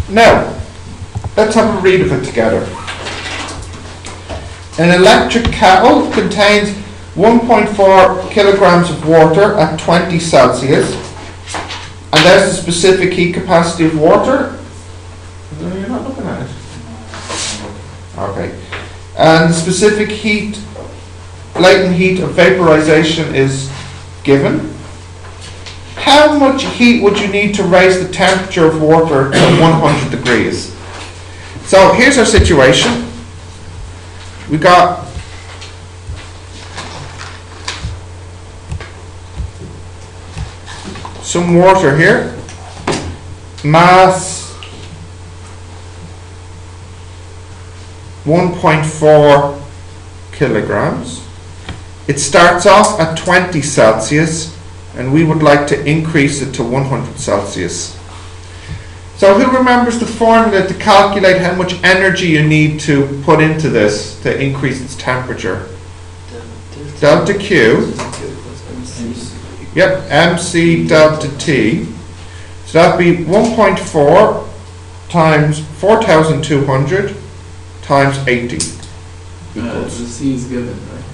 Now, let's have a read of it together. An electric kettle contains 1.4 kilograms of water at 20 Celsius, and there's the specific heat capacity of water. No, you're not looking at it. Okay. And the specific heat, latent heat of vaporization is given. How much heat would you need to raise the temperature of water to 100 degrees? So here's our situation. We got some water here, mass 1.4 kilograms. It starts off at 20 Celsius and we would like to increase it to 100 Celsius. So who remembers the formula to calculate how much energy you need to put into this to increase its temperature? Delta Q. Yep, MC delta T. So that'd be 1.4 times 4,200 times 80. The C is given, right?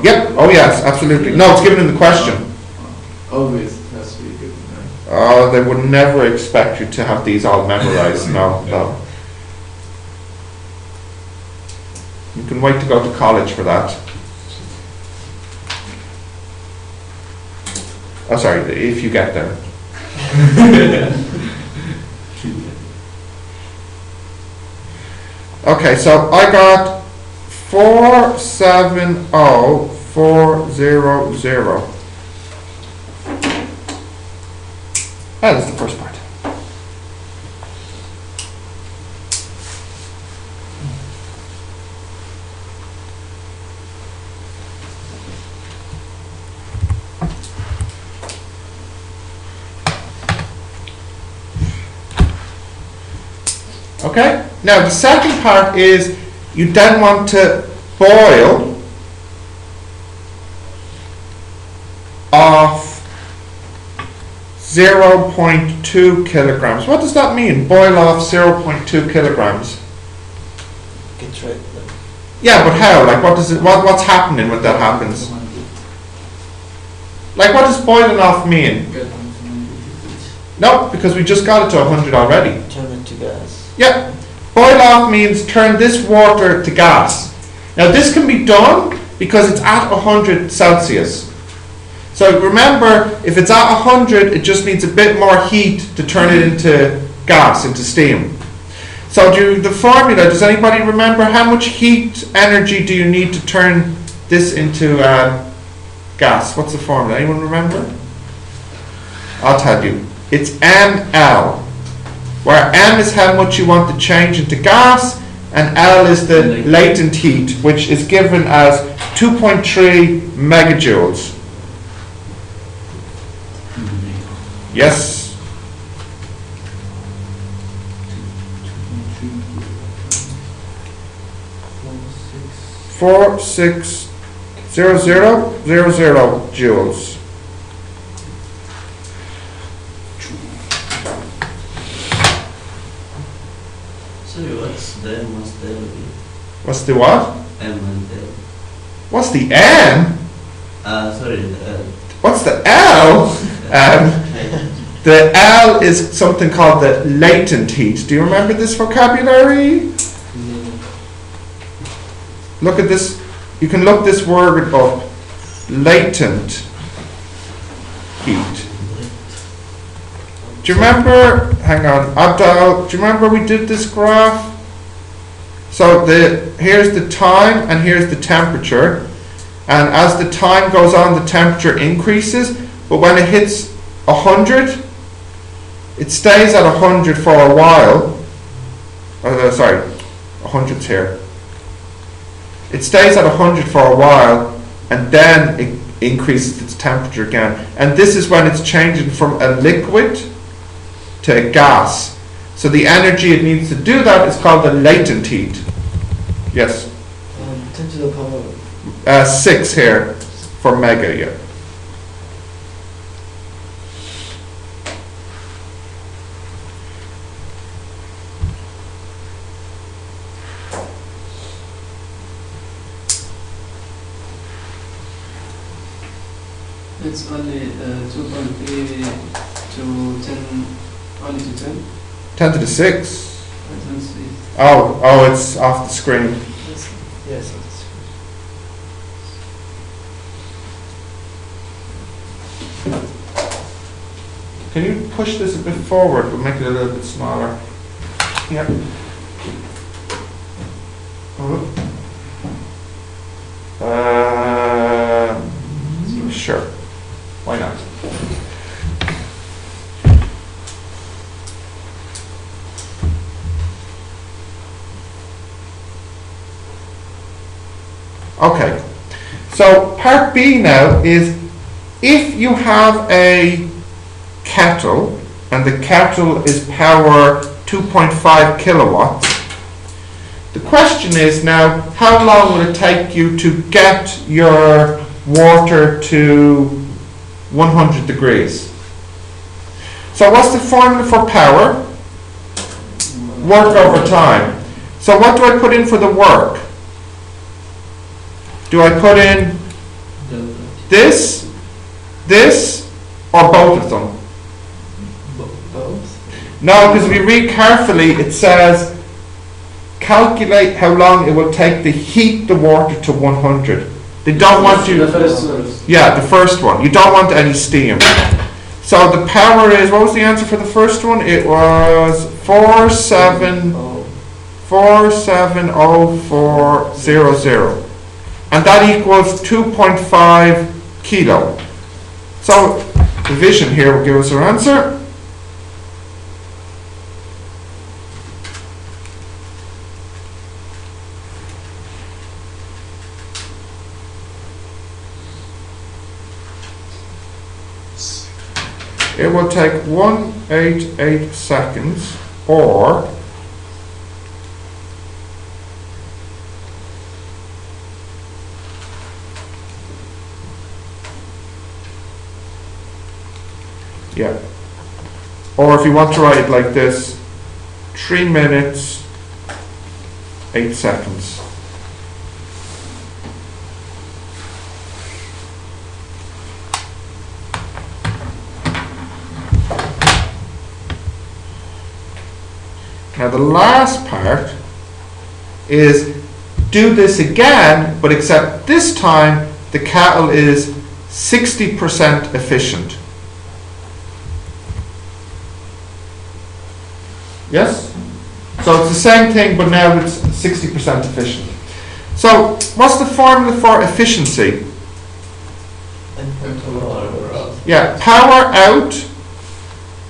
Yep, oh yes, absolutely. No, it's given in the question. Always has to be given, right? Oh, they would never expect you to have these all memorized. No. You can wait to go to college for that. Oh, sorry, if you get there. Okay, so I got 470400. That is the first part. Okay, now the second part is you then want to boil off 0.2 kilograms. What does that mean? Boil off 0.2 kilograms. Get right. Yeah, but how? Like, what does it? What's happening when that happens? Like, what does boiling off mean? No, because we just got it to 100 already. Turn it to gas. Yep. Boil off means turn this water to gas. Now, this can be done because it's at 100 Celsius. So remember, if it's at 100, it just needs a bit more heat to turn it into gas, into steam. So the formula, does anybody remember how much heat energy do you need to turn this into gas? What's the formula? Anyone remember? I'll tell you. It's mL, where m is how much you want to change into gas, and L is the latent heat, which is given as 2.3 megajoules. Yes. 460000 joules. Sorry, what's the M, what's the L? What's the what? M and L. What's the M? Sorry, the L. What's the L? The L is something called the latent heat. Do you remember this vocabulary? Look at this. You can look this word up. Latent heat. Do you remember? Hang on, Abdal. Do you remember we did this graph? So here's the time and here's the temperature. And as the time goes on, the temperature increases. But when it hits 100, it stays at 100 for a while. Sorry, 100's here. It stays at 100 for a while, and then it increases its temperature again. And this is when it's changing from a liquid to a gas. So the energy it needs to do that is called the latent heat. Yes? 10 to the power. 6 here for mega, yeah. It's only 2.3 to 10, only to 10. 10 to the 6. I don't see. Oh, it's off the screen. Yes, it's Can you push this a bit forward, but make it a little bit smaller? Yep. Sure. Why not? Okay. So part B now is if you have a kettle and the kettle is power 2.5 kilowatts, the question is now how long will it take you to get your water to 100 degrees? So what's the formula for power? Work over time. So what do I put in for the work? Do I put in this, or both of them? both. No, because if you read carefully, it says calculate how long it will take to heat the water to 100. They don't want you. The first one. Yeah, the first one. You don't want any steam. So the power is, what was the answer for the first one? It was 470,400. And that equals 2.5 kilo. So division here will give us our answer. It will take 188 seconds, or yeah, or if you want to write it like this, 3 minutes 8 seconds. Now the last part is do this again, but except this time the kettle is 60% efficient. Yes? So it's the same thing, but now it's 60% efficient. So what's the formula for efficiency? Yeah, power out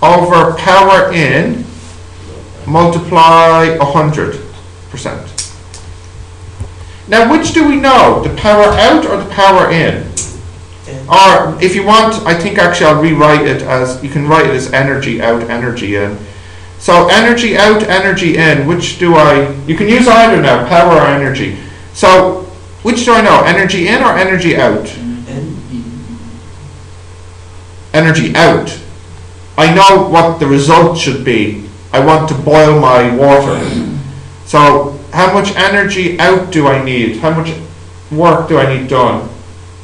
over power in multiply 100%. Now which do we know? The power out or the power in? Or if you want, I think actually I'll rewrite it as, you can write it as energy out, energy in. So energy out, energy in, which do I, you can use either now, power or energy. So which do I know, energy in or energy out? Energy out. I know what the result should be. I want to boil my water. So how much energy out do I need? How much work do I need done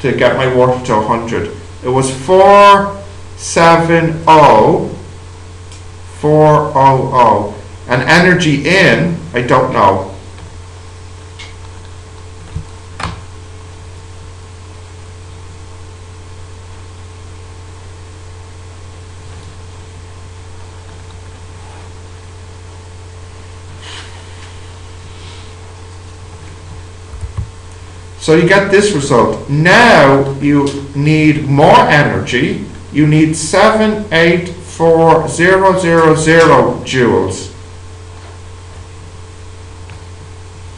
to get my water to 100? It was 470,400. And energy in, I don't know. So you get this result. Now you need more energy. You need 784,000 joules.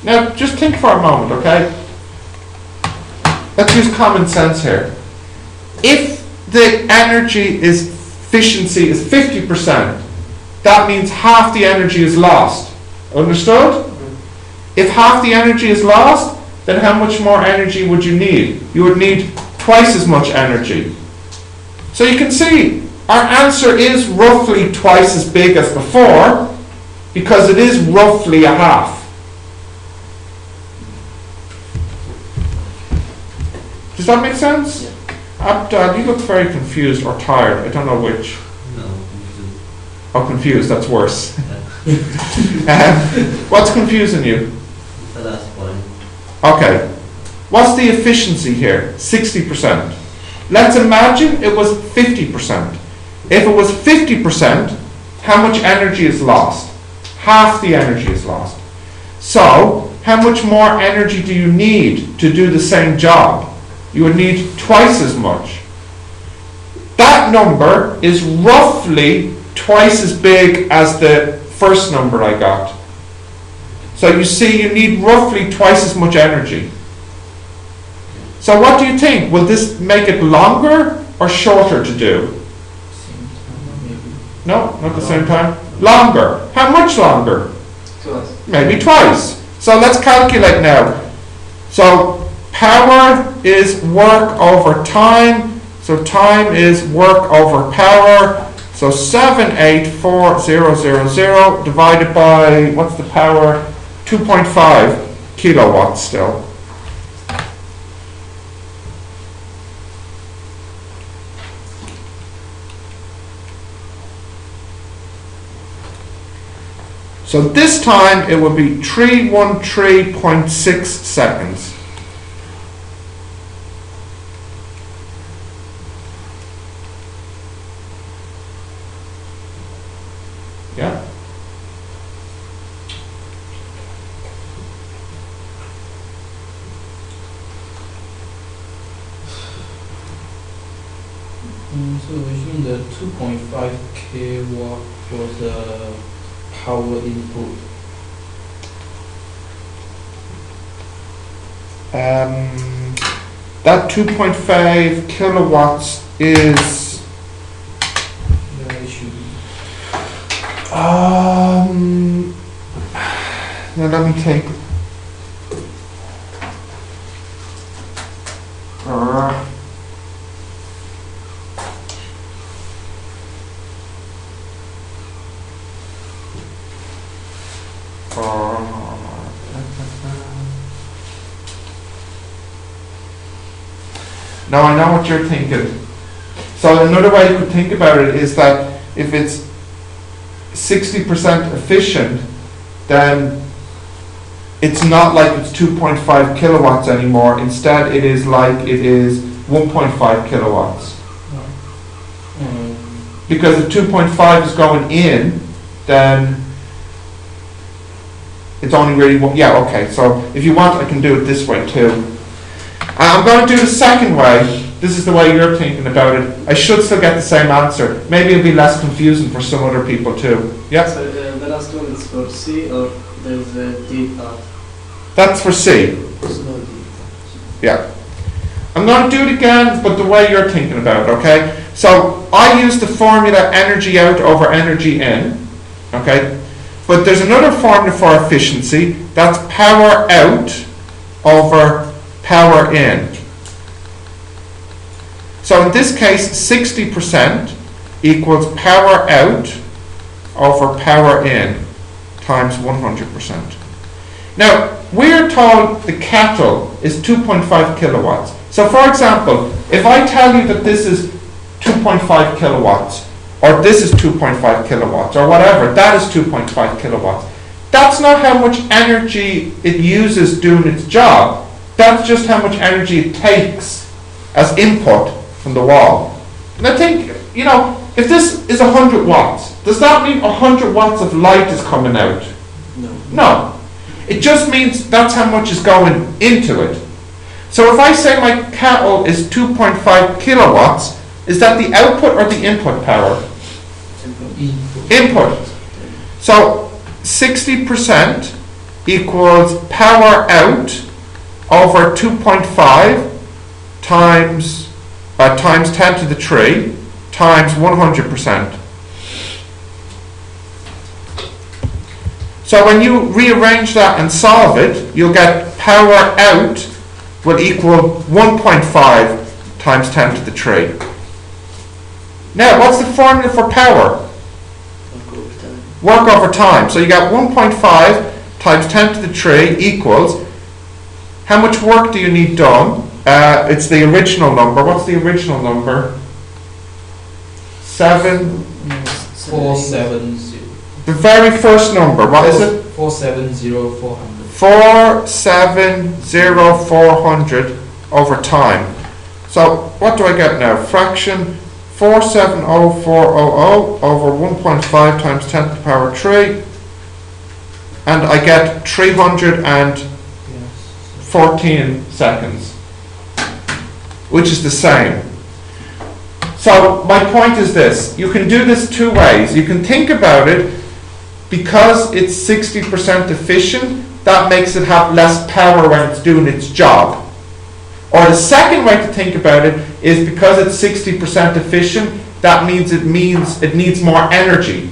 Now just think for a moment, okay? Let's use common sense here. If the energy efficiency is 50%, that means half the energy is lost. Understood? If half the energy is lost, then how much more energy would you need? You would need twice as much energy. So you can see our answer is roughly twice as big as before because it is roughly a half. Does that make sense? Yeah. Abdal, you look very confused or tired. I don't know which. No, confused. Oh, confused, that's worse. What's confusing you? The last point. Okay. What's the efficiency here? 60%. Let's imagine it was 50%. If it was 50%, how much energy is lost? Half the energy is lost. So, how much more energy do you need to do the same job? You would need twice as much. That number is roughly twice as big as the first number I got. So you see, you need roughly twice as much energy. So what do you think? Will this make it longer or shorter to do? Same time, maybe. No, not the same time. Longer. How much longer? Twice. Maybe twice. So let's calculate now. So power is work over time. So time is work over power. So 784,000 divided by, what's the power? 2.5 kilowatts still. So this time it would be 313.6 seconds. Yeah. So assume the 2.5 kilowatt for the power input. That 2.5 kilowatts is Yeah, it should be. now let me think. Now I know what you're thinking. So another way you could think about it is that if it's 60% efficient, then it's not like it's 2.5 kilowatts anymore. Instead, it is like it is 1.5 kilowatts. Because if 2.5 is going in, then it's only really one. Yeah, okay. So if you want, I can do it this way too. I'm going to do the second way. This is the way you're thinking about it. I should still get the same answer. Maybe it'll be less confusing for some other people too. Yeah? So the last one is for C, or there's a D part? That's for C. There's no D. Yeah. I'm going to do it again, but the way you're thinking about it, okay? So I use the formula energy out over energy in, okay? But there's another formula for efficiency. That's power out over power in. So in this case, 60% equals power out over power in times 100%. Now, we're told the kettle is 2.5 kilowatts. So for example, if I tell you that this is 2.5 kilowatts, or this is 2.5 kilowatts, or whatever, that is 2.5 kilowatts, that's not how much energy it uses doing its job. That's just how much energy it takes as input from the wall. And I think, you know, if this is 100 watts, does that mean 100 watts of light is coming out? No. No. It just means that's how much is going into it. So if I say my kettle is 2.5 kilowatts, is that the output or the input power? Input. So 60% equals power out over 2.5 times 10 to the 3 times 100%. So when you rearrange that and solve it, you'll get power out will equal 1.5 times 10 to the 3. Now, what's the formula for power? Work over time. So you got 1.5 times 10 to the 3 equals, how much work do you need done It's the original number. What's the original number? 7. 470. The very first number. What is it? 470400. 470400 over time. So what do I get now? Fraction 470400 over 1.5 times 10 to the power 3, and I get 314 Yes. seconds, which is the same. So my point is this: you can do this two ways. You can think about it, because it's 60% efficient, that makes it have less power when it's doing its job. Or the second way to think about it is, because it's 60% efficient, that means it needs more energy.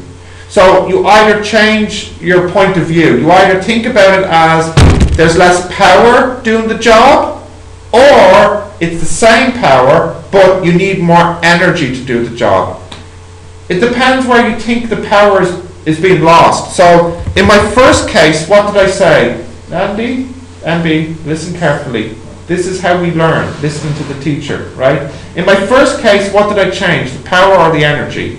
So you either change your point of view. You either think about it as there's less power doing the job, or it's the same power, but you need more energy to do the job. It depends where you think the power is being lost. So in my first case, what did I say? Andy, listen carefully. This is how we learn, listening to the teacher, right? In my first case, what did I change? The power or the energy?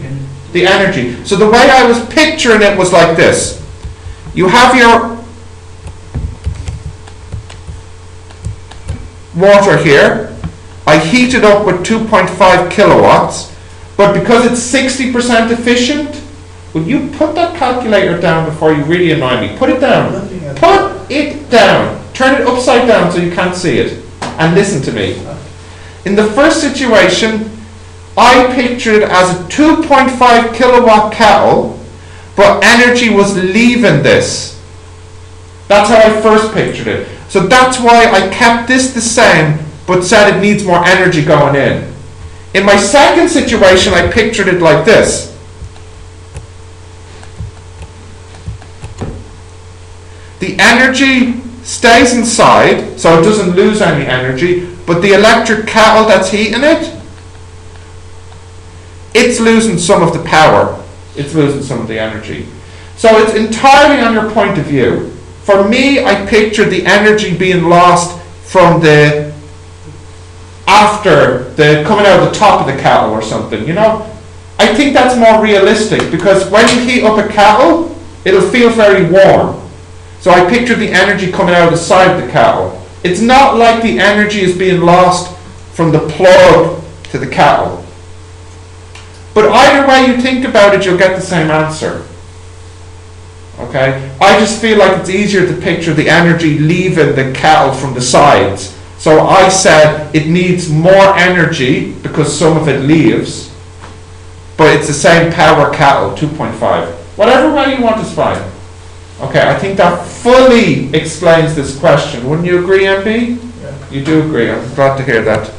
The energy. So the way I was picturing it was like this. You have your water here. I heat it up with 2.5 kilowatts, but because it's 60% efficient, will you put that calculator down before you really annoy me? Put it down. Put it down. Turn it upside down so you can't see it. And listen to me. In the first situation, I pictured it as a 2.5 kilowatt kettle, but energy was leaving this. That's how I first pictured it. So that's why I kept this the same, but said it needs more energy going in. In my second situation, I pictured it like this. The energy stays inside, so it doesn't lose any energy, but the electric kettle that's heating it, it's losing some of the power. It's losing some of the energy. So it's entirely on your point of view. For me, I pictured the energy being lost from after the coming out of the top of the kettle or something, you know? I think that's more realistic, because when you heat up a kettle, it'll feel very warm. So I pictured the energy coming out of the side of the kettle. It's not like the energy is being lost from the plug to the kettle. But either way you think about it, you'll get the same answer. Okay? I just feel like it's easier to picture the energy leaving the kettle from the sides. So I said it needs more energy because some of it leaves, but it's the same power kettle, 2.5. Whatever way you want is fine. Okay, I think that fully explains this question. Wouldn't you agree, MB? Yeah. You do agree. I'm glad to hear that.